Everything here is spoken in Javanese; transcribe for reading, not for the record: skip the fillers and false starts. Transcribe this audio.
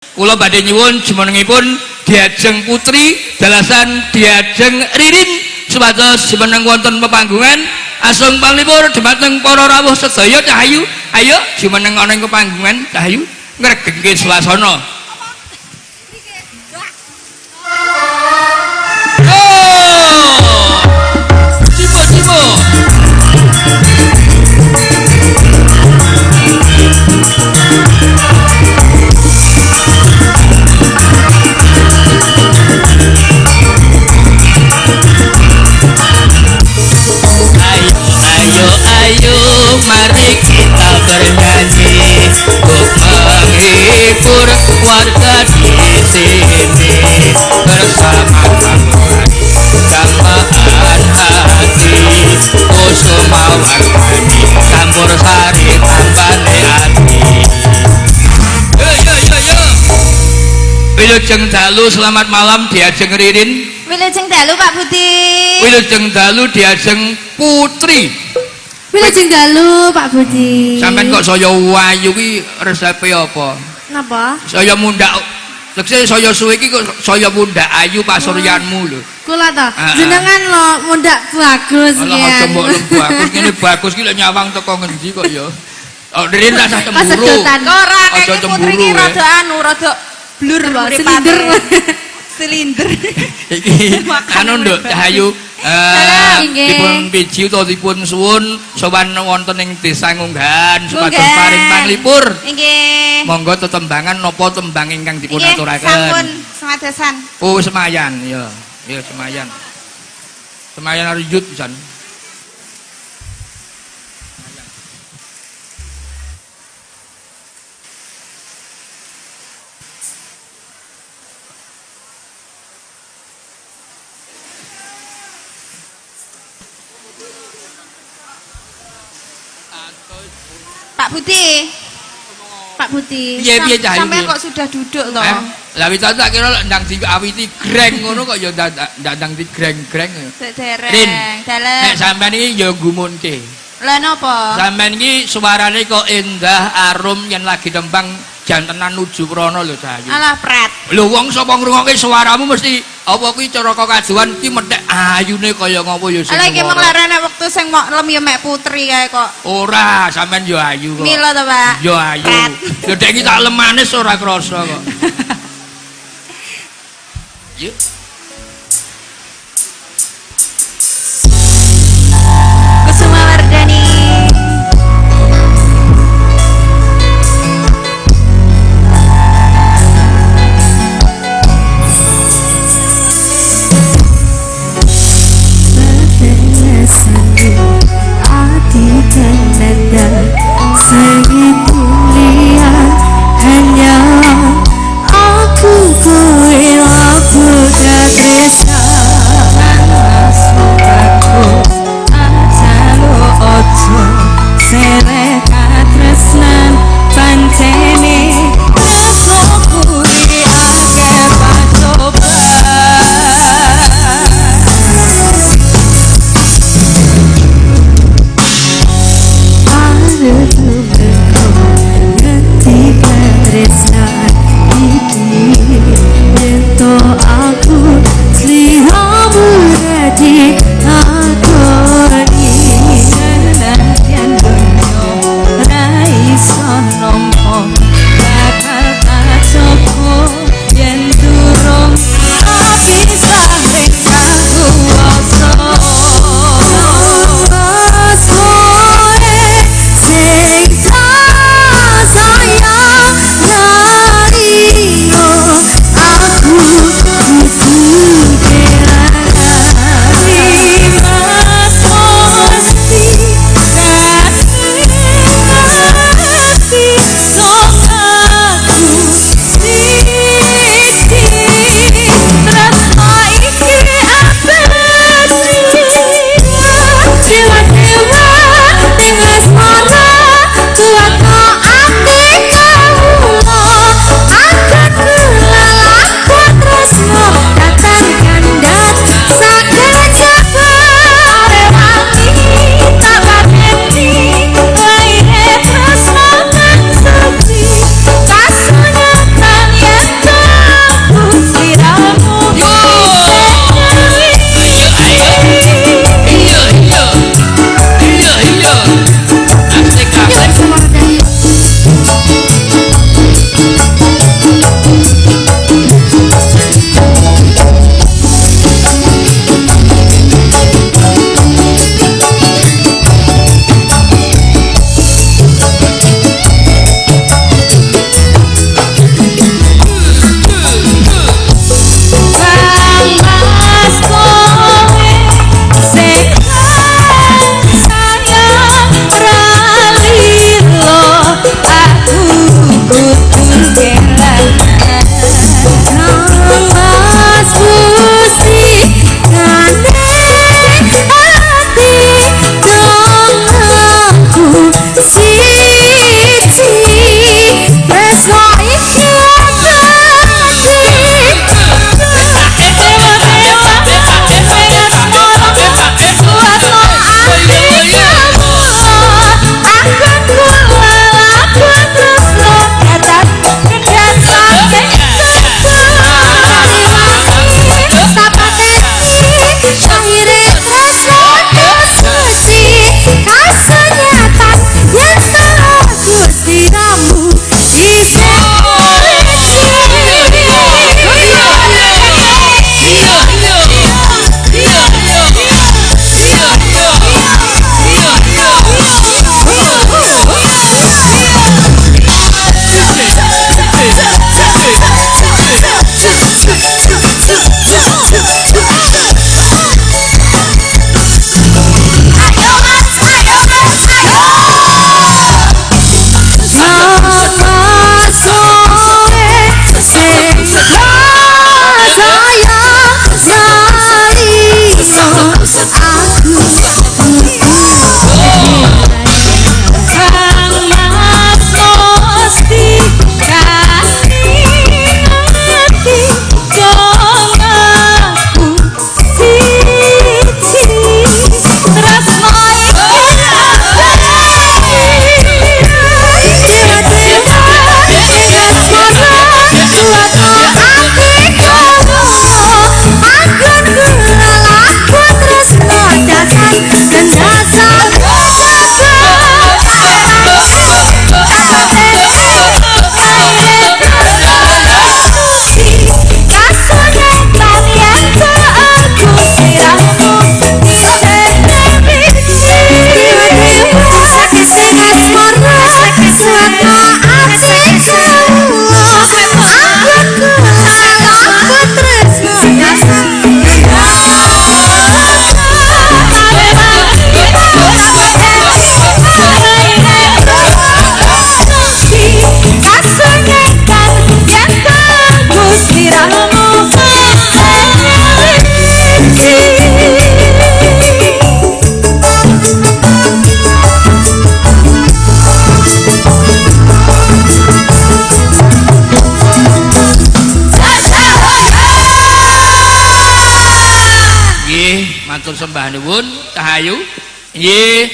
Kula badhe nyuwun jumenengipun Diajeng Putri dalasan Diajeng Ririn supados jumeneng wonten pepanggungan asung panglipur dhumateng para rawuh sedaya Cahayu. Ayo jumeneng ana ing pepanggungan Cahayu ngregengke swasana. Mari kita bernyanyi untuk menghibur warga di sini bersama dambaan hati kusuma warnani campur sari tambane hati. Yo. Wilujeng dalu selamat malam Diajeng Ririn. Wilujeng dalu Pak Budi. Wilujeng dalu Diajeng Putri. Wilujeng dalu Pak Budi. Sampeyan kok saya wayu ki resepe apa? Napa? Saya mundak. Tekse saya suwe iki kok saya mundak ayu pasuryanmu lho. Kula ta. Jenengan lho mundak bagus ya. Alah mbok bagus ngene bagus ki lek nyawang teko ngendi kok ya. Oh, Ririn tak usah cemburu. Ora aja Putri ki rada anu, rada blur silinder. Iki anu nduk Cahayu dipun piji utawa dipun suwun sowan wonten ing Desa Ngunggahan supados paring panglipur. Nggih. Monggo tetembangan napa tembang ingkang dipun aturaken. Sampun semadasan. Oh, semayan ya. Ya semayan. Semayan arjut pisan. Pak Budi. Pak Budi. Piye Cahayu? Sampai kok sudah duduk toh? Lah wis tak kira ndang diawiti greng ngono kok ya ndang digreng-greng. Dereng. Dalem. Nek sampean iki ya gumunke. Lah napa? Sampean iki suarane kok endah arum yen lagi tembang jantenan nuju prana lho Cahayu. Alah pret. Lho wong sapa ngrungokke suaramu mesti apa kuwi cara kekajuan iki methek ayune kaya ngopo ya sing. Lah iki mung larane wektu sing mok lem ya mek Putri kae kok. Ora, sampean yo ayu kok. Mila to, Pak. Yo ayu. Yo dek iki tak lemanis ora krasa kok. Yuk. Kusuma Wardani. Segitu lihat hanya aku, kowe, aku sembah nuwun Cahayu nggih